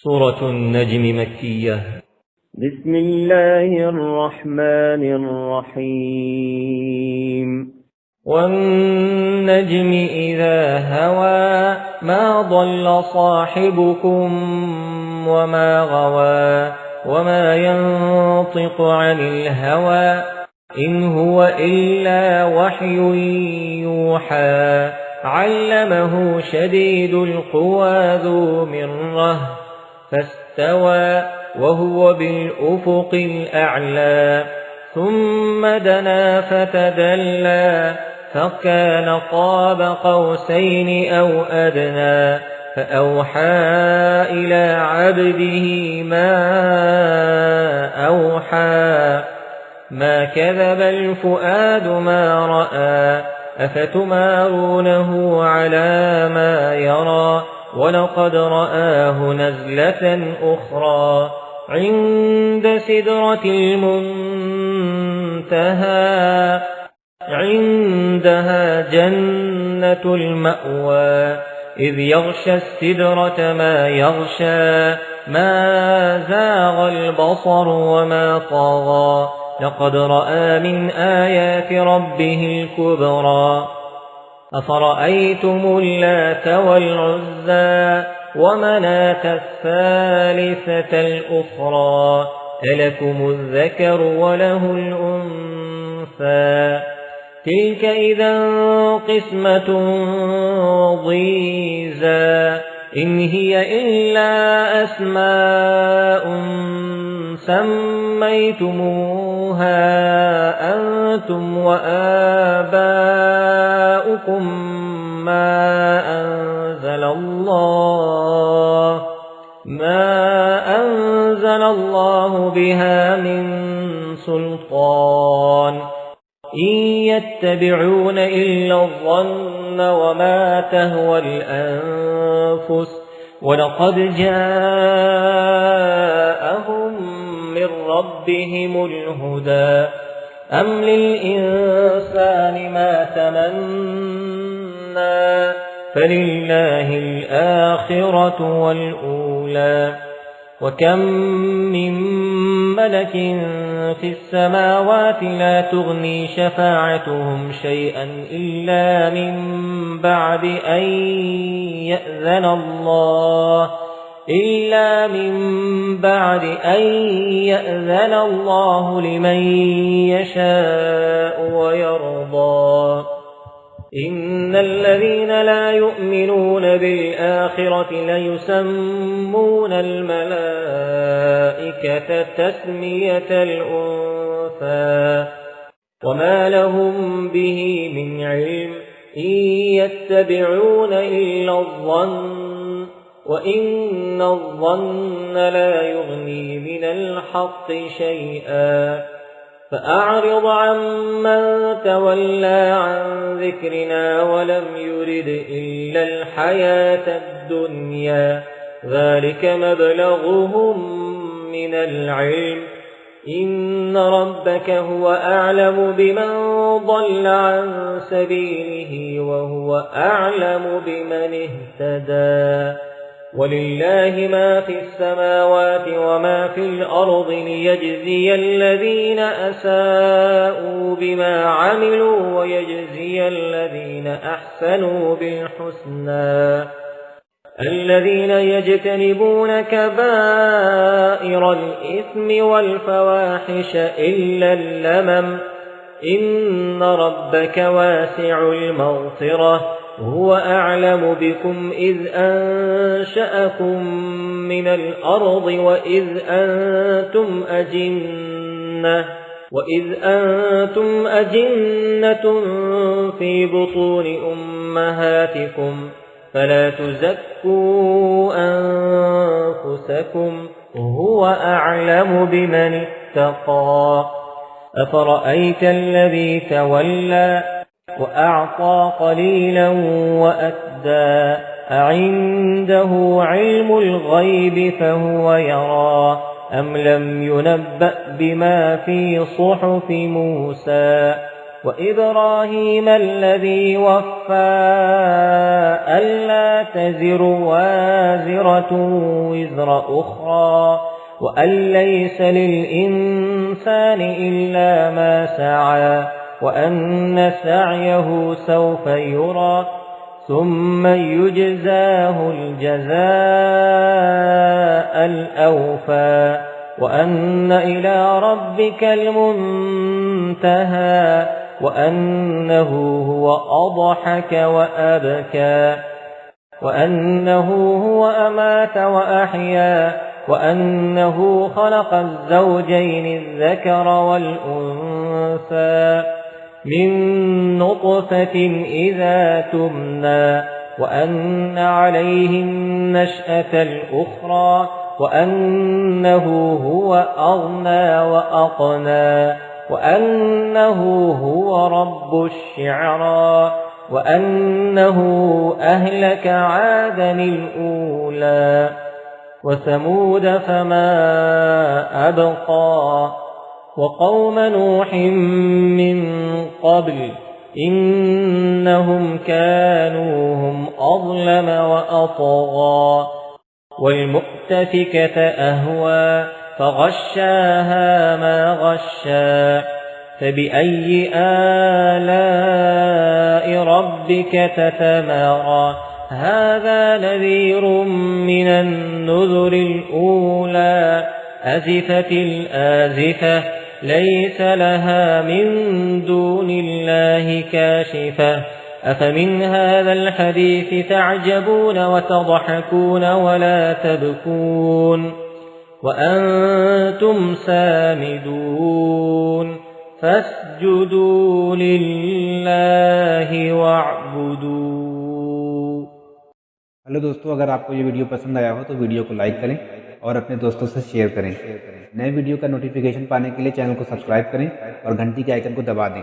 سورة النجم مكية. بسم الله الرحمن الرحيم. والنجم إذا هوى ما ضل صاحبكم وما غوى وما ينطق عن الهوى إن هو إلا وحي يوحى علمه شديد القوى ذو مرة فاستوى وهو بالأفق الأعلى ثم دنا فتدلى فكان قاب قوسين أو أدنى فأوحى إلى عبده ما أوحى ما كذب الفؤاد ما رأى أفتمارونه على ما يرى ولقد رآه نزلة أخرى عند سدرة المنتهى عندها جنة المأوى إذ يغشى السدرة ما يغشى ما زاغ البصر وما طغى لقد رأى من آيات ربه الكبرى أفرأيتم اللات والعزى ومناة الثالثة الأخرى ألكم الذكر وله الأنثى تلك إذا قسمة ضيزى إن هي إلا أسماء سميتموها أنتم وآباؤكم ما أنزل الله بها من سلطان إن يتبعون إلا الظن وما تهوى الأنفس ولقد جاءهم من ربهم الهدى أم للإنسان ما تمنى فلله الآخرة والأولى وكم من ملك في السماوات لا تغني شفاعتهم شيئا إلا من بعد أن يأذن الله لمن يشاء ويرضى إن الذين لا يؤمنون بالآخرة ليسمون الملائكة تسمية الأنثى وما لهم به من علم إن يتبعون إلا الظن وإن الظن لا يغني من الحق شيئا فأعرض عمن تولى عن ذكرنا ولم يرد إلا الحياة الدنيا ذلك مبلغهم من العلم إن ربك هو أعلم بمن ضل عن سبيله وهو أعلم بمن اهتدى ولله ما في السماوات وما في الأرض ليجزي الذين أساءوا بما عملوا ويجزي الذين أحسنوا بالحسنى الذين يجتنبون كبائر الإثم والفواحش إلا اللمم إن ربك واسع المغفرة هو أعلم بكم إذ أنشأكم من الأرض وإذ أنتم أجنة في بطون أمهاتكم فلا تزكوا أنفسكم هو أعلم بمن اتقى أفرأيت الذي تولى وأعطى قليلا وأكدى أعنده علم الغيب فهو يرى أم لم ينبأ بما في صحف موسى وإبراهيم الذي وفى ألا تزر وازرة وزر أخرى وأن ليس للإنسان إلا ما سعى وأن سعيه سوف يرى ثم يجزاه الجزاء الأوفى وأن إلى ربك المنتهى وأنه هو أضحك وأبكى وأنه هو أمات وأحيا وأنه خلق الزوجين الذكر والأنثى من نطفة إذا تمنى وأن عليه النشأة الأخرى وأنه هو أغنى وأقنى وأنه هو رب الشعرى وأنه أهلك عادا الأولى وثمود فما أبقى وقوم نوح من قبل إنهم كانوا هم أظلم وأطغى والمؤتفكة أهوى فغشاها ما غشا فبأي آلاء ربك تتمارى هذا نذير من النذر الأولى أزفت الآزفة ليس لها من دون الله كاشفة أفمن هذا الحديث تعجبون وتضحكون ولا تبكون وأنتم سامدون فاسجدوا لله واعبدوا। हेलो दोस्तों, अगर आपको ये वीडियो पसंद आया हो तो वीडियो को लाइक करें और अपने दोस्तों से शेयर करें। नए वीडियो का नोटिफिकेशन पाने के लिए चैनल को सब्सक्राइब करें और घंटी के आइकन को दबा दें।